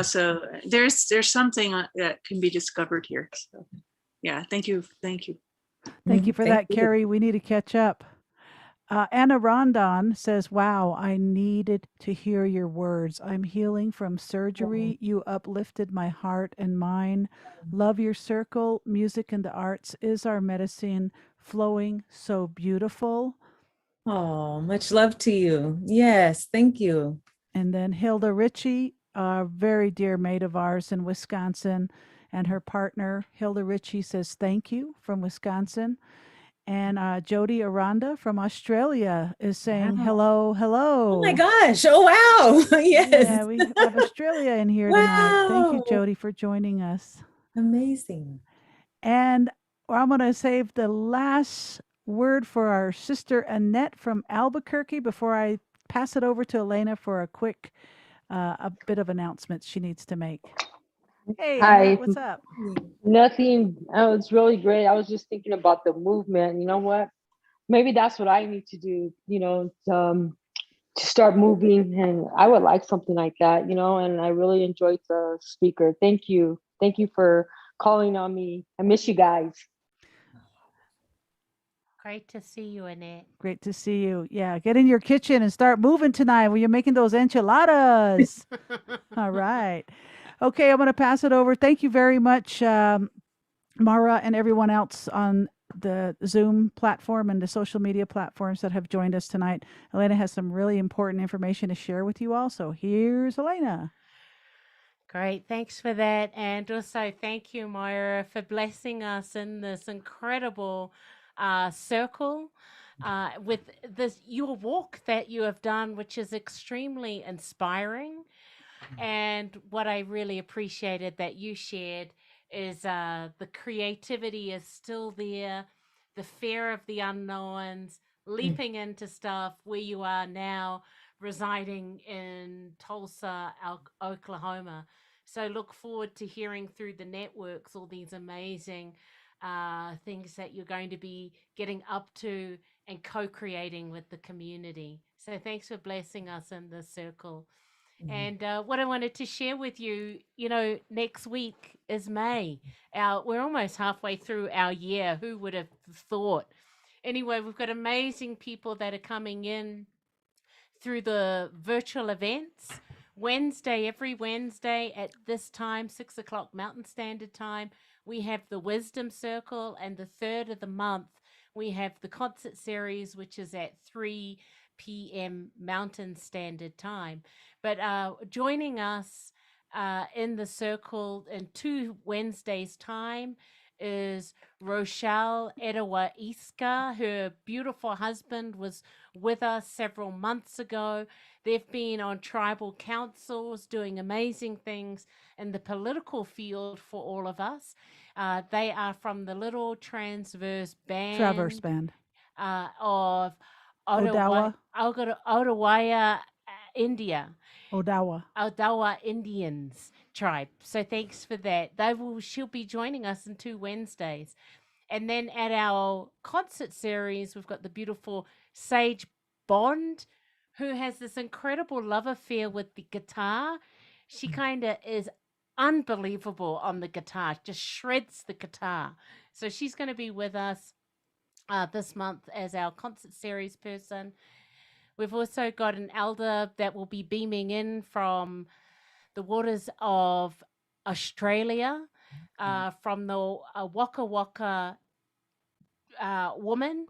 so there's something that can be discovered here. So yeah, thank you. Thank you for that, Carrie. We need to catch up. Anna Rondon says, wow, I needed to hear your words. I'm healing from surgery. You uplifted my heart and mind. Love your circle. Music and the arts is our medicine, flowing so beautiful. Oh, much love to you. Yes, thank you. And then Hilda Ritchie, a very dear mate of ours in Wisconsin, and her partner, Hilda Ritchie, says thank you from Wisconsin. And Jody Aranda from Australia is saying hello, hello. Oh my gosh. Oh, wow. Yes. Yeah, we have Australia in here tonight. Thank you, Jody, for joining us. Amazing. And I'm going to save the last word for our sister Annette from Albuquerque before I pass it over to Elena for a quick a bit of announcements she needs to make. Hey, Hi. Annette, what's up? Nothing. Oh, it's really great. I was just thinking about the movement. You know what? Maybe that's what I need to do, to start moving. And I would like something like that, and I really enjoyed the speaker. Thank you. Thank you for calling on me. I miss you guys. Great to see you, Annette. Great to see you. Yeah, get in your kitchen and start moving tonight when you're making those enchiladas. All right. Okay, I'm going to pass it over. Thank you very much, Mara, and everyone else on the Zoom platform and the social media platforms that have joined us tonight. Elena has some really important information to share with you all. So here's Elena. Great. Thanks for that. And also thank you, Moira, for blessing us in this incredible circle with your walk that you have done, which is extremely inspiring. And what I really appreciated that you shared is the creativity is still there, the fear of the unknowns, leaping into stuff where you are now residing in Tulsa, Oklahoma. So look forward to hearing through the networks all these amazing things that you're going to be getting up to and co-creating with the community. So thanks for blessing us in this circle. And what I wanted to share with you, next week is May. We're almost halfway through our year. Who would have thought? Anyway, we've got amazing people that are coming in through the virtual events. Every Wednesday at this time, 6:00 Mountain Standard Time, we have the Wisdom Circle, and the 3rd of the month, we have the concert series, which is at 3 p.m. Mountain Standard Time. But joining us in the circle in 2 Wednesdays' time is Rochelle Edawa Iska. Her beautiful husband was with us several months ago. They've been on tribal councils doing amazing things in the political field for all of us. They are from the Little Traverse Band of Odawa, India. Odawa Indians tribe. So thanks for that. She'll be joining us in 2 Wednesdays. And then at our concert series, we've got the beautiful Sage Bond, who has this incredible love affair with the guitar. She kind of is unbelievable on the guitar, just shreds the guitar. So she's going to be with us this month as our concert series person. We've also got an elder that will be beaming in from the waters of Australia, from the Waka Waka woman.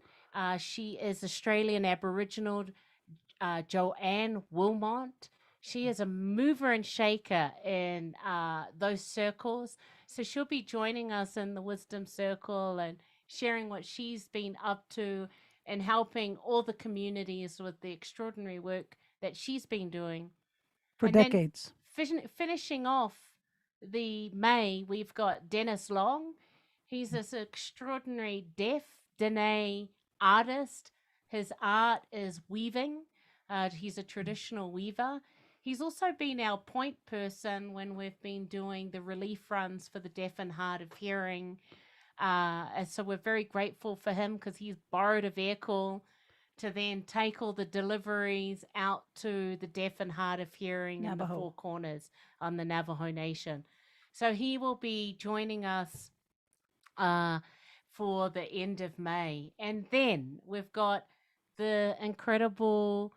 She is Australian Aboriginal, Joanne Wilmont. She is a mover and shaker in those circles. So she'll be joining us in the Wisdom Circle and sharing what she's been up to and helping all the communities with the extraordinary work that she's been doing. For And then decades. finishing off the May, we've got Dennis Long. He's this extraordinary deaf Dene artist. His art is weaving. He's a traditional weaver. He's also been our point person when we've been doing the relief runs for the deaf and hard of hearing. And so we're very grateful for him because he's borrowed a vehicle to then take all the deliveries out to the deaf and hard of hearing in the Navajo. Four Corners on the Navajo Nation. So he will be joining us for the end of May. And then we've got the incredible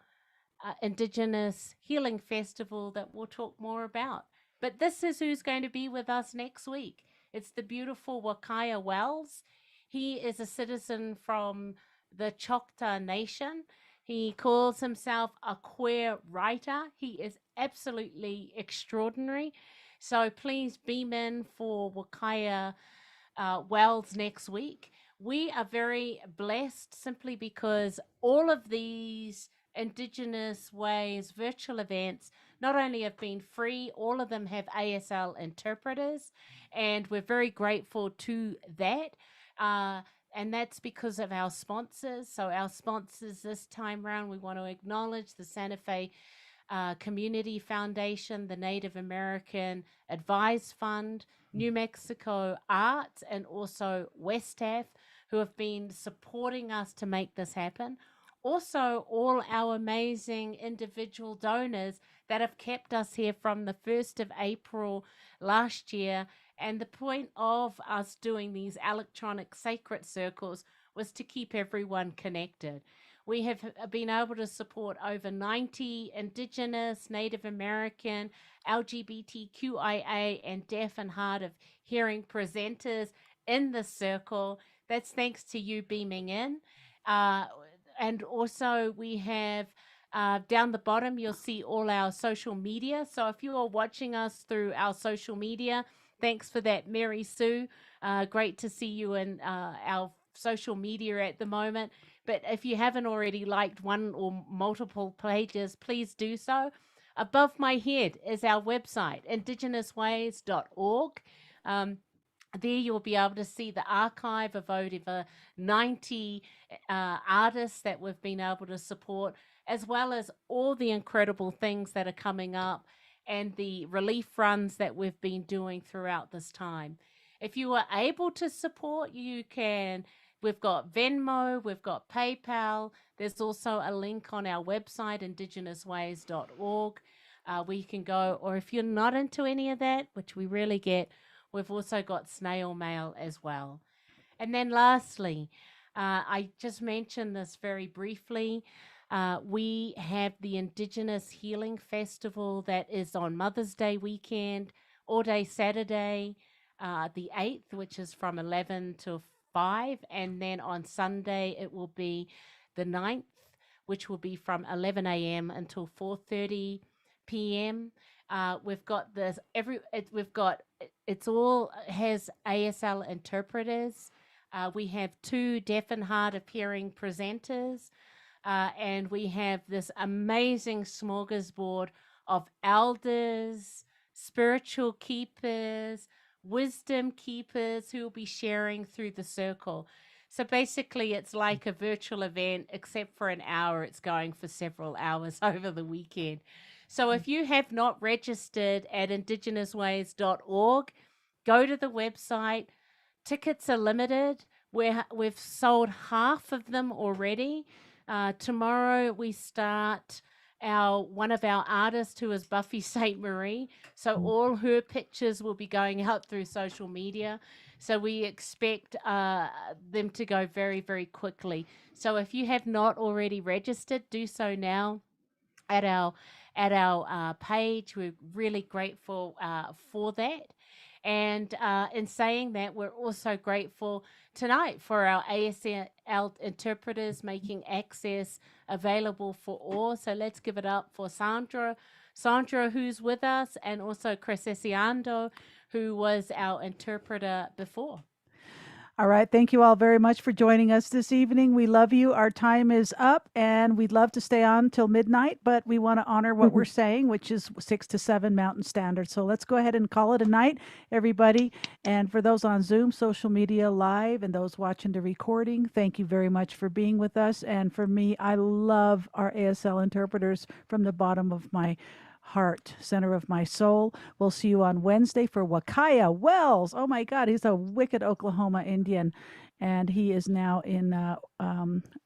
Indigenous Healing Festival that we'll talk more about. But this is who's going to be with us next week. It's the beautiful Wakaya Wells. He is a citizen from the Choctaw Nation. He calls himself a queer writer. He is absolutely extraordinary. So please beam in for Wakaya Wells next week. We are very blessed simply because all of these Indigenous Ways virtual events not only have been free, all of them have ASL interpreters, and we're very grateful to that. And that's because of our sponsors. So our sponsors this time around, we want to acknowledge the Santa Fe Community Foundation, the Native American Advise Fund, New Mexico Arts, and also Westaf, who have been supporting us to make this happen. Also, all our amazing individual donors that have kept us here from the 1st of April last year. And the point of us doing these electronic sacred circles was to keep everyone connected. We have been able to support over 90 Indigenous, Native American, LGBTQIA, and deaf and hard of hearing presenters in the circle. That's thanks to you beaming in. And also we have down the bottom, you'll see all our social media. So if you are watching us through our social media, thanks for that, Mary Sue. Great to see you in our social media at the moment. But if you haven't already liked one or multiple pages, please do so. Above my head is our website, IndigenousWays.org. There you'll be able to see the archive of over 90 artists that we've been able to support, as well as all the incredible things that are coming up and the relief runs that we've been doing throughout this time. If you are able to support, you can. We've got Venmo, we've got PayPal. There's also a link on our website, IndigenousWays.org, where you can go. Or if you're not into any of that, which we really get, we've also got snail mail as well. And then lastly, I just mentioned this very briefly. We have the Indigenous Healing Festival that is on Mother's Day weekend, all day Saturday, the 8th, which is from 11 to 5. And then on Sunday, it will be the 9th, which will be from 11 a.m. until 4:30 p.m. We've got this it's all has ASL interpreters. We have 2 deaf and hard of hearing presenters, and we have this amazing smorgasbord of elders, spiritual keepers, wisdom keepers who will be sharing through the circle. So basically, it's like a virtual event, except for an hour. It's going for several hours over the weekend. So if you have not registered at IndigenousWays.org, go to the website. Tickets are limited. We've sold half of them already. Tomorrow we start one of our artists who is Buffy St. Marie. So all her pictures will be going out through social media. So we expect them to go very, very quickly. So if you have not already registered, do so now at our page. We're really grateful for that. And in saying that, we're also grateful tonight for our ASL interpreters making access available for all. So let's give it up for Sandra, who's with us, and also Chris Esiando, who was our interpreter before. All right. Thank you all very much for joining us this evening. We love you. Our time is up, and we'd love to stay on till midnight, but we want to honor what we're saying, which is 6 to 7 Mountain Standard. So let's go ahead and call it a night, everybody. And for those on Zoom, social media live, and those watching the recording, thank you very much for being with us. And for me, I love our ASL interpreters from the bottom of my heart, center of my soul. We'll see you on Wednesday for Wakaya Wells. Oh my God, he's a wicked Oklahoma Indian, and he is now in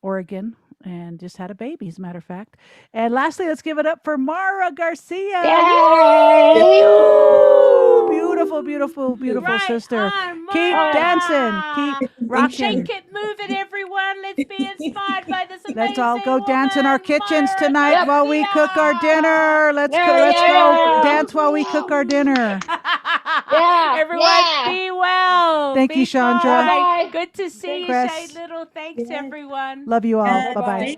Oregon and just had a baby, as a matter of fact. And lastly, let's give it up for Mara Garcia. Yay! Woo! Beautiful, beautiful, beautiful Right sister. on, Keep Mara. dancing. Keep rocking. Shake it, move it, everyone. Let's be inspired by this amazing Let's all go dance in our woman, kitchens Mara tonight while we cook our Garcia. dinner. Let's Yeah, go yeah. dance while we cook our dinner. Yeah, Everyone, yeah. be well. Thank be you, Chandra. fine. Bye-bye. Good to see you, Chris. Shay Little. Thanks, everyone. Love you all. Yes. Bye bye.